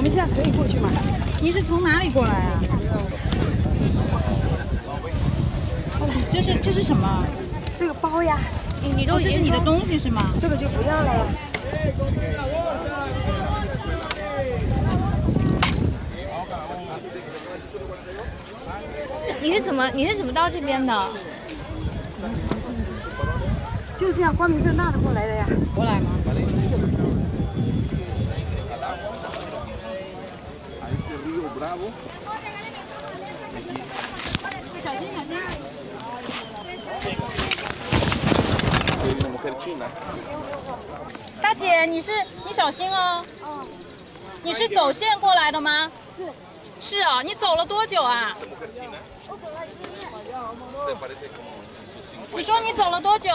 们现在可以过去吗？你是从哪里过来啊？这是什么？这个包呀，这是你的东西是吗？这个就不要了。你是怎么到这边的？就这样光明正大的过来的呀。过来吗？小心小心！大姐，你小心哦。你是走线过来的吗？是。是啊，你走了多久啊？我走了1个月。你说你走了多久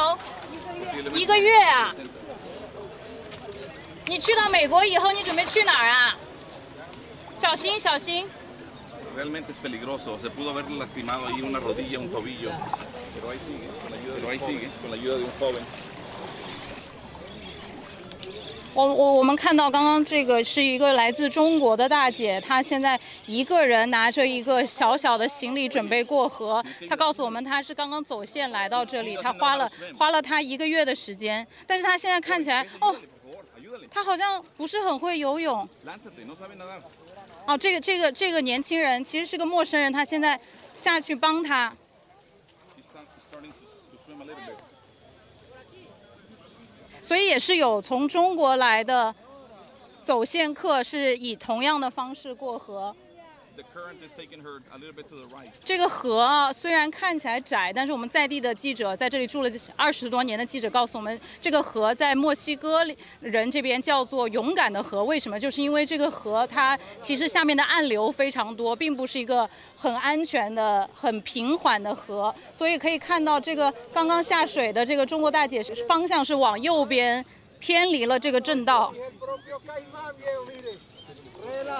？1个月啊！你去到美国以后，你准备去哪儿啊？小心小心！ Realmente es peligroso. Se pudo haber lastimado ahí una rodilla, un tobillo. Pero ahí sigue, con la ayuda de un joven. 我们看到刚刚这个是一个来自中国的大姐，她现在一个人拿着一个小小的行李准备过河。她告诉我们，她是刚刚走线来到这里，她花了她1个月的时间，但是她现在看起来，她好像不是很会游泳。哦，这个年轻人其实是个陌生人，他现在下去帮他。所以也是有从中国来的走线客，是以同样的方式过河。这个河虽然看起来窄，但是我们在地的记者在这里住了20多年的记者告诉我们，这个河在墨西哥人这边叫做勇敢的河。为什么？就是因为这个河它其实下面的暗流非常多，并不是一个很安全的、很平缓的河。所以可以看到，这个刚刚下水的这个中国大姐方向是往右边，偏离了这个正道。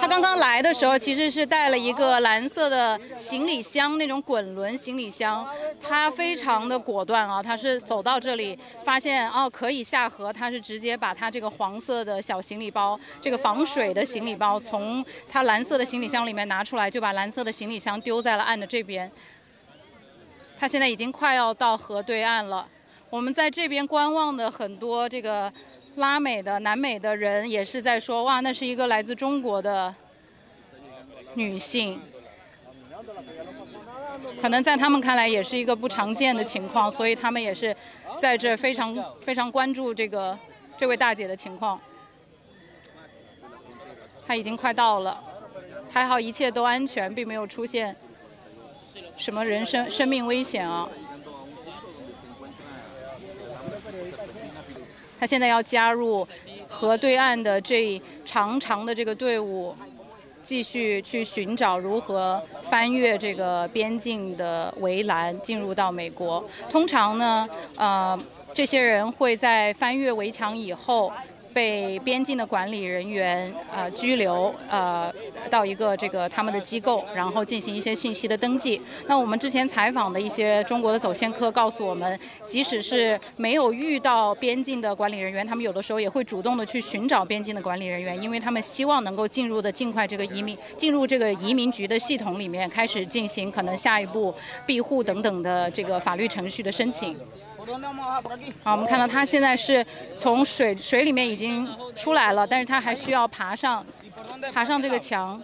他刚刚来的时候其实是带了一个蓝色的行李箱，那种滚轮行李箱。他非常的果断啊，他是走到这里发现可以下河，他是直接把他这个黄色的小行李包，这个防水的行李包从他蓝色的行李箱里面拿出来，就把蓝色的行李箱丢在了岸的这边。他现在已经快要到河对岸了。我们在这边观望的很多这个拉美的、南美的人也是在说，哇，那是一个来自中国的女性，可能在他们看来也是一个不常见的情况，所以他们也是在这非常关注这位大姐的情况。她已经快到了，还好一切都安全，并没有出现什么生命危险啊。他现在要加入河对岸的这长长的这个队伍，继续去寻找如何翻越这个边境的围栏，进入到美国。通常呢，这些人会在翻越围墙以后，被边境的管理人员拘留到一个他们的机构，然后进行一些信息的登记。那我们之前采访的一些中国的走线客告诉我们，即使是没有遇到边境的管理人员，他们有的时候也会主动的去寻找边境的管理人员，因为他们希望能够尽快进入这个移民局的系统里面，开始进行可能下一步庇护等等的这个法律程序的申请。好，我们看到他现在是从水里面已经出来了，但是他还需要爬上这个墙。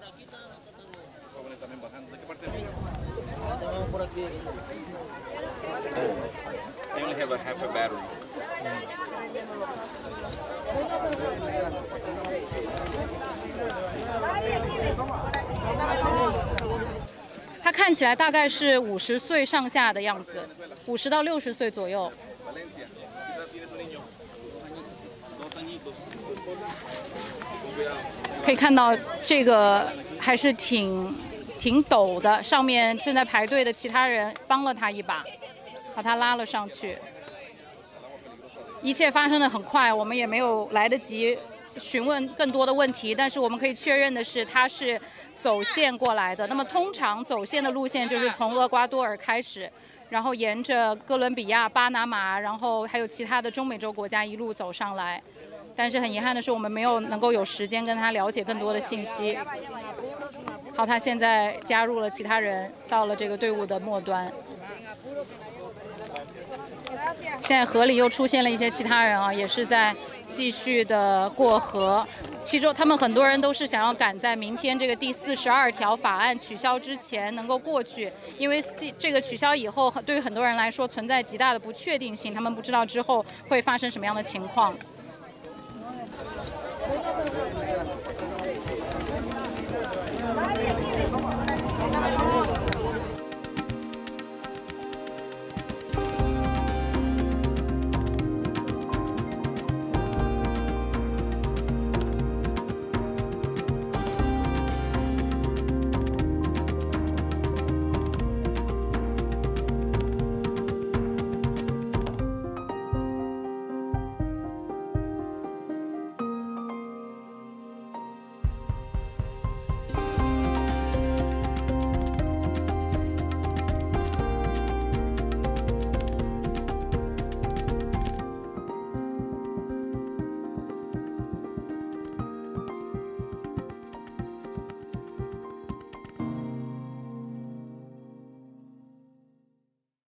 他看起来大概是50岁上下的样子，50到60岁左右。可以看到这个还是挺陡的，上面正在排队的其他人帮了他一把，把他拉了上去。一切发生得很快，我们也没有来得及询问更多的问题，但是我们可以确认的是，他是走线过来的。那么通常走线的路线就是从厄瓜多尔开始，然后沿着哥伦比亚、巴拿马，然后还有其他的中美洲国家一路走上来。但是很遗憾的是，我们没有能够有时间跟他了解更多的信息。好，他现在加入了其他人，到了这个队伍的末端。现在河里又出现了一些其他人啊，也是在继续的过河。其中他们很多人都是想要赶在明天这个第42条法案取消之前能够过去，因为这个取消以后，对于很多人来说存在极大的不确定性，他们不知道之后会发生什么样的情况。